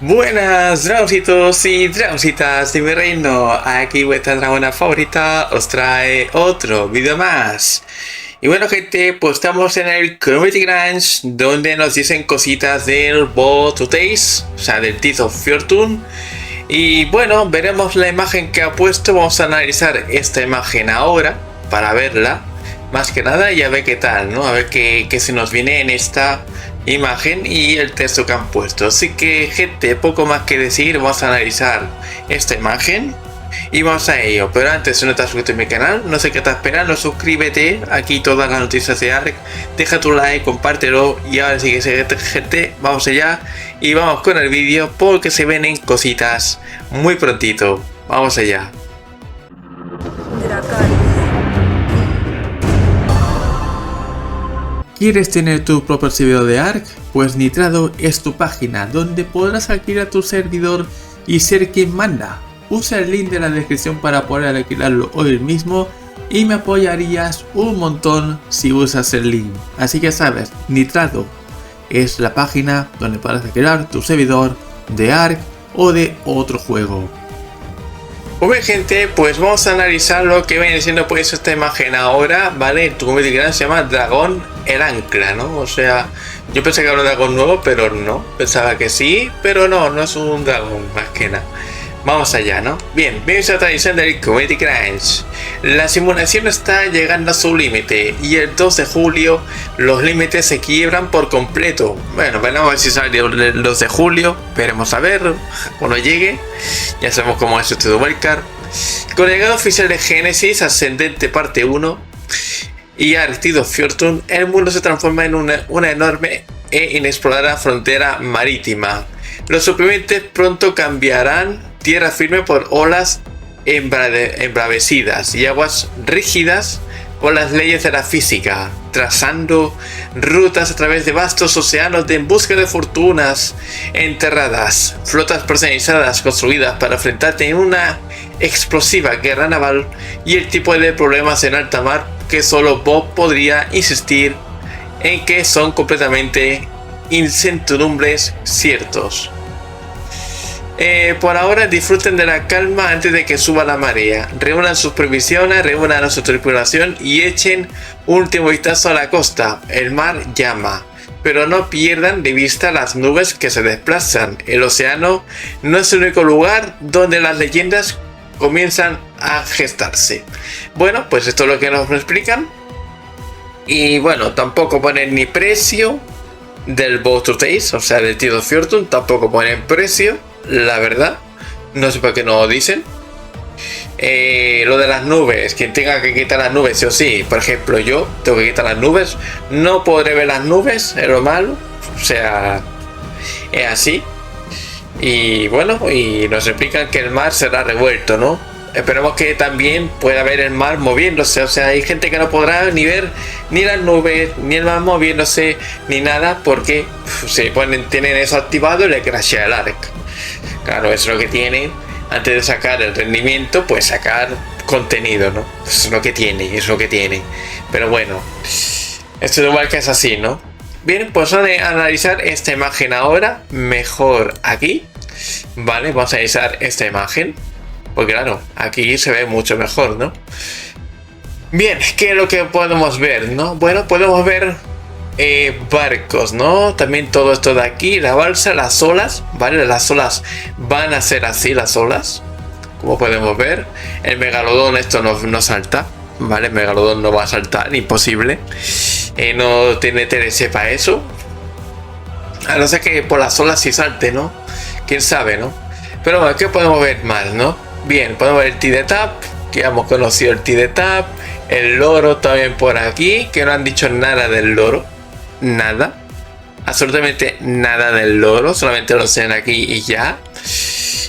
Buenas dragoncitos y dragoncitas de mi reino, aquí vuestra dragona favorita os trae otro vídeo más. Y bueno gente, pues estamos en el Community Grants, donde nos dicen cositas del Boat of Days, o sea del Teeth of Fortune. Y bueno, veremos la imagen que ha puesto, vamos a analizar esta imagen ahora, para verla, más que nada, y a ver qué tal, ¿no? A ver qué se nos viene en esta imagen y el texto que han puesto. Así que gente, poco más que decir, vamos a analizar esta imagen y vamos a ello. Pero antes, si no te has suscrito a mi canal, no sé qué estás esperando, suscríbete, aquí todas las noticias de ARK, deja tu like, compártelo y ahora sí que gente, vamos allá y vamos con el vídeo porque se vienen cositas muy prontito. Vamos allá. ¿Quieres tener tu propio servidor de ARK? Pues Nitrado es tu página donde podrás alquilar tu servidor y ser quien manda. Usa el link de la descripción para poder alquilarlo hoy mismo y me apoyarías un montón si usas el link. Así que sabes, Nitrado es la página donde podrás alquilar tu servidor de ARK o de otro juego. Muy bien gente, pues vamos a analizar lo que viene siendo pues esta imagen ahora, ¿vale? Tu community grant se llama Dragón el Ancla, ¿no? O sea, yo pensé que era un dragón nuevo, pero no. Pensaba que sí, pero no es un dragón, más que nada. Vamos allá, ¿no? Bien, bienvenidos a la tradición del Community Crunch. La simulación está llegando a su límite y el 2 de julio los límites se quiebran por completo. Bueno, veremos a ver si sale el 2 de julio, veremos a ver cuando llegue. Ya sabemos cómo es esto de Wildcard. Con el legado oficial de Génesis Ascendente parte 1 y Teeth of Fortune, el mundo se transforma en una enorme e inexplorada frontera marítima. Los supervivientes pronto cambiarán tierra firme por olas embravecidas y aguas rígidas por las leyes de la física, trazando rutas a través de vastos océanos en busca de fortunas enterradas, flotas personalizadas construidas para enfrentarte en una explosiva guerra naval y el tipo de problemas en alta mar que solo Bob podría insistir en que son completamente incertidumbres ciertos. Por ahora disfruten de la calma antes de que suba la marea. Reúnan sus previsiones, reúnan a su tripulación y echen un último vistazo a la costa. El mar llama, pero no pierdan de vista las nubes que se desplazan. El océano no es el único lugar donde las leyendas comienzan a gestarse. Bueno, pues esto es lo que nos explican. Y bueno, tampoco ponen ni precio del Boat of Days, o sea del Teeth of Fortune, tampoco ponen precio. La verdad, no sé por qué no lo dicen. Lo de las nubes, quien tenga que quitar las nubes, sí o sí. Por ejemplo, yo tengo que quitar las nubes, no podré ver las nubes, es lo malo. O sea, es así. Y bueno, y nos explican que el mar será revuelto, ¿no? Esperemos que también pueda ver el mar moviéndose. O sea, hay gente que no podrá ni ver ni las nubes, ni el mar moviéndose, ni nada, porque tienen eso activado y le crashea el ARK. Claro, eso es lo que tiene. Antes de sacar el rendimiento, pues sacar contenido, ¿no? Eso es lo que tiene, es lo que tiene. Pero bueno, esto es igual que es así, ¿no? Bien, pues vamos a analizar esta imagen ahora. Mejor aquí. Vale, vamos a analizar esta imagen. Pues claro, aquí se ve mucho mejor, ¿no? Bien, ¿qué es lo que podemos ver, no? Bueno, podemos ver barcos, ¿no? También todo esto de aquí, la balsa, las olas, ¿vale? Las olas van a ser así, las olas, como podemos ver. El megalodón esto no salta, ¿vale? El megalodón no va a saltar, imposible. No tiene TLC para eso. A no ser que por las olas sí salte, ¿no? Quién sabe, ¿no? Pero bueno, ¿qué podemos ver más, no? Bien, podemos ver el Tidetap, que ya hemos conocido el Tidetap. El loro también por aquí, que no han dicho nada del loro. Nada, absolutamente nada del loro, solamente lo sean aquí y ya.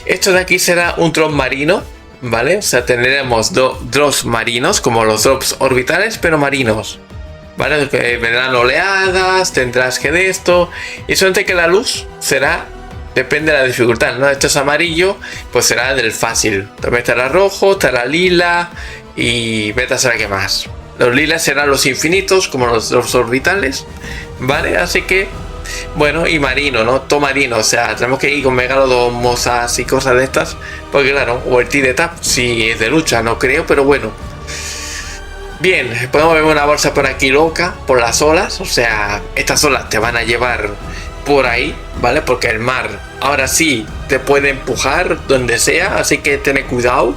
Esto de aquí será un drop marino, ¿vale? O sea, tendremos drops marinos, como los drops orbitales, pero marinos, ¿vale? Que vendrán oleadas, tendrás que de esto, y solamente que la luz será, depende de la dificultad, ¿no? Esto es amarillo, pues será del fácil. También estará rojo, estará lila y vete a saber qué más. Los lilas serán los infinitos, como los orbitales, ¿vale? Así que Bueno, y marino, ¿no? Todo marino, o sea, tenemos que ir con megalodomos y cosas de estas, porque claro, o el T-de-Tap si es de lucha, no creo, pero bueno. Bien, podemos ver una bolsa por aquí loca, por las olas, o sea, estas olas te van a llevar por ahí, ¿vale? Porque el mar ahora sí te puede empujar donde sea, así que ten cuidado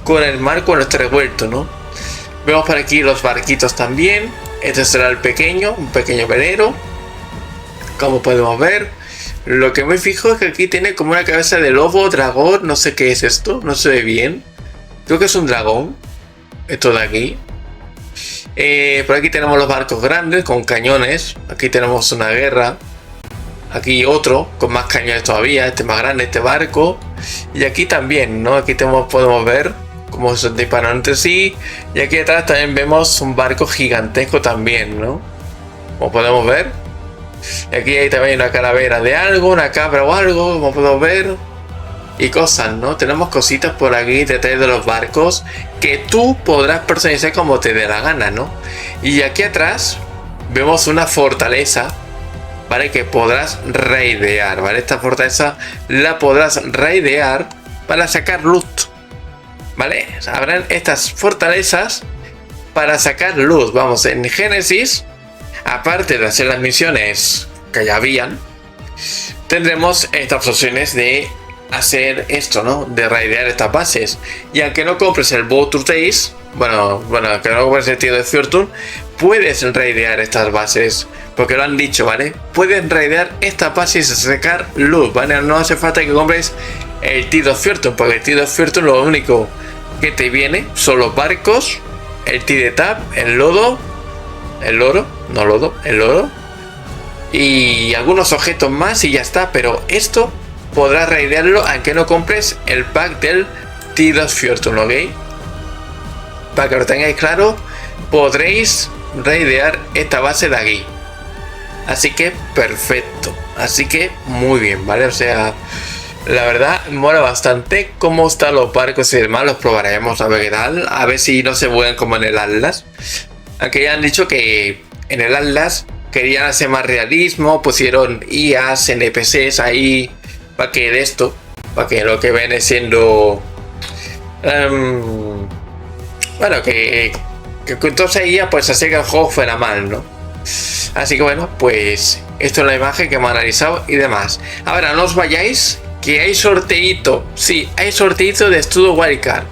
con el mar cuando esté revuelto, ¿no? Vemos por aquí los barquitos también. Este será el pequeño, un pequeño velero, como podemos ver. Lo que me fijo es que aquí tiene como una cabeza de lobo, dragón, no sé qué es esto, no se ve bien. Creo que es un dragón, esto de aquí. Por aquí tenemos los barcos grandes con cañones. Aquí tenemos una guerra. Aquí otro con más cañones todavía. Este más grande, este barco. Y aquí también, ¿no? Aquí podemos ver cómo se disparan entre sí. Y aquí atrás también vemos un barco gigantesco también, ¿no? Como podemos ver. Y aquí hay también una calavera de algo, una cabra o algo, como podemos ver. Y cosas, ¿no? Tenemos cositas por aquí detrás de los barcos que tú podrás personalizar como te dé la gana, ¿no? Y aquí atrás vemos una fortaleza, ¿vale? Que podrás raidear, ¿vale? Esta fortaleza la podrás raidear para sacar loot, ¿vale? Habrán estas fortalezas para sacar loot. Vamos, en Génesis, aparte de hacer las misiones que ya habían, tendremos estas opciones de hacer esto, ¿no? De raidear estas bases. Y aunque no compres el Boat to Race, bueno, que no compres el Tears of Fortune, puedes raidear estas bases, porque lo han dicho, ¿vale? Puedes raidear estas bases y sacar loot, ¿vale? No hace falta que compres el Tears of Fortune, porque el Tears of Fortune lo único que te viene son los barcos, el T-de-Tap, el lodo, el oro y algunos objetos más y ya está. Pero esto podrás raidearlo aunque no compres el pack del Tears of Fortune, ¿ok? Para que lo tengáis claro, podréis raidear esta base de aquí. Así que perfecto, así que muy bien, ¿vale? O sea, la verdad mola bastante cómo están los barcos y demás. Los probaremos a ver qué tal, a ver si no se vuelven como en el Atlas. Aunque ya han dicho que en el Atlas querían hacer más realismo, pusieron IAs, NPCs ahí, para que de esto, para que lo que viene siendo bueno, que con toda esa IA pues hace que el juego fuera mal, ¿no? Así que bueno, pues esto es la imagen que hemos analizado y demás. Ahora no os vayáis, que hay sorteito. Sí, hay sorteito de Studio Wildcard.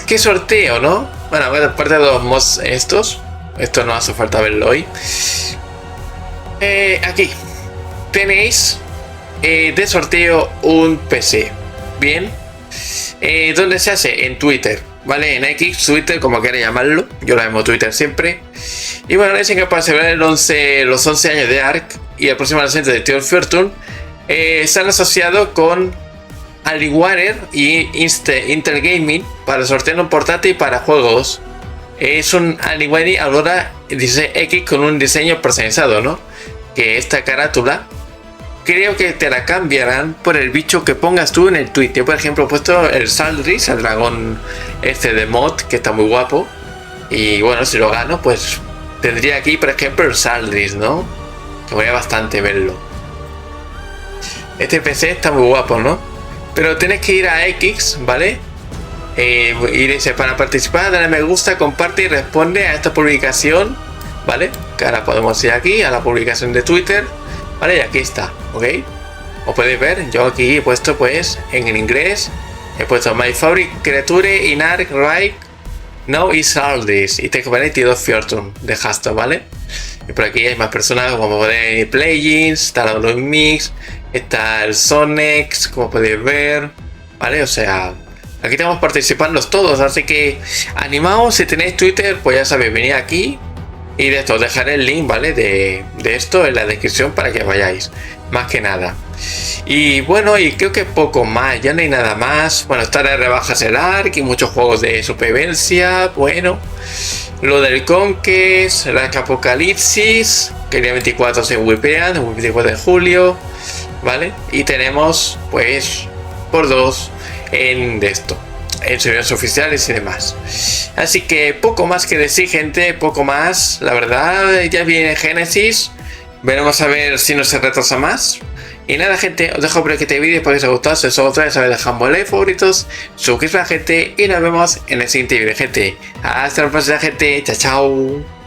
¿Qué sorteo, no? Bueno, aparte de los mods estos, esto no hace falta verlo hoy. Aquí tenéis de sorteo un PC. Bien. ¿Dónde se hace? En Twitter, ¿vale? En X, Twitter, como quieras llamarlo. Yo lo llamo Twitter siempre. Y bueno, dicen que para celebrar los 11 años de Ark y el próximo lanzamiento de Tears of Fortune, se han asociado con Alienware y Intel Gaming para sortear un portátil para juegos. Es un Alienware Aurora 16X con un diseño personalizado, ¿no? Que esta carátula creo que te la cambiarán por el bicho que pongas tú en el tweet. Yo por ejemplo he puesto el Saldris, el dragón este de mod, que está muy guapo. Y bueno, si lo gano pues tendría aquí por ejemplo el Saldris, ¿no? Que voy a bastante verlo. Este PC está muy guapo, ¿no? Pero tienes que ir a X, ¿vale? Irse para participar, dale me gusta, comparte y responde a esta publicación, ¿vale? Que ahora podemos ir aquí a la publicación de Twitter, ¿vale? Y aquí está, ¿ok? Como podéis ver, yo aquí he puesto pues en inglés, he puesto My favorite creature in Ark right now is all this, y tengo que poner Tears of Fortune de hashtag, ¿vale? Y por aquí hay más personas como podéis Plugins, está la Blue Mix, está el Sonex, como podéis ver, ¿vale? O sea, aquí estamos participando todos, así que animaos. Si tenéis Twitter, pues ya sabéis, venid aquí y de esto, dejaré el link, ¿vale? De esto en la descripción para que vayáis, más que nada. Y bueno, y creo que poco más, ya no hay nada más. Bueno, está de rebajas el Ark y muchos juegos de supervivencia, bueno. Lo del Conquest, el Ark Apocalipsis, que el día 24 se wipean, el 24 de julio, ¿vale? Y tenemos, pues, por dos en esto, en servidores oficiales y demás. Así que poco más que decir, gente, poco más. La verdad, ya viene Génesis Veremos a ver si no se retrasa más. Y nada, gente, os dejo por aquí este vídeo. Espero que os haya gustado. Si os ha gustado, ya sabéis, dejadme like, favoritos, suscribiros a la gente y nos vemos en el siguiente vídeo, gente. Hasta la próxima, gente. Chao, chao.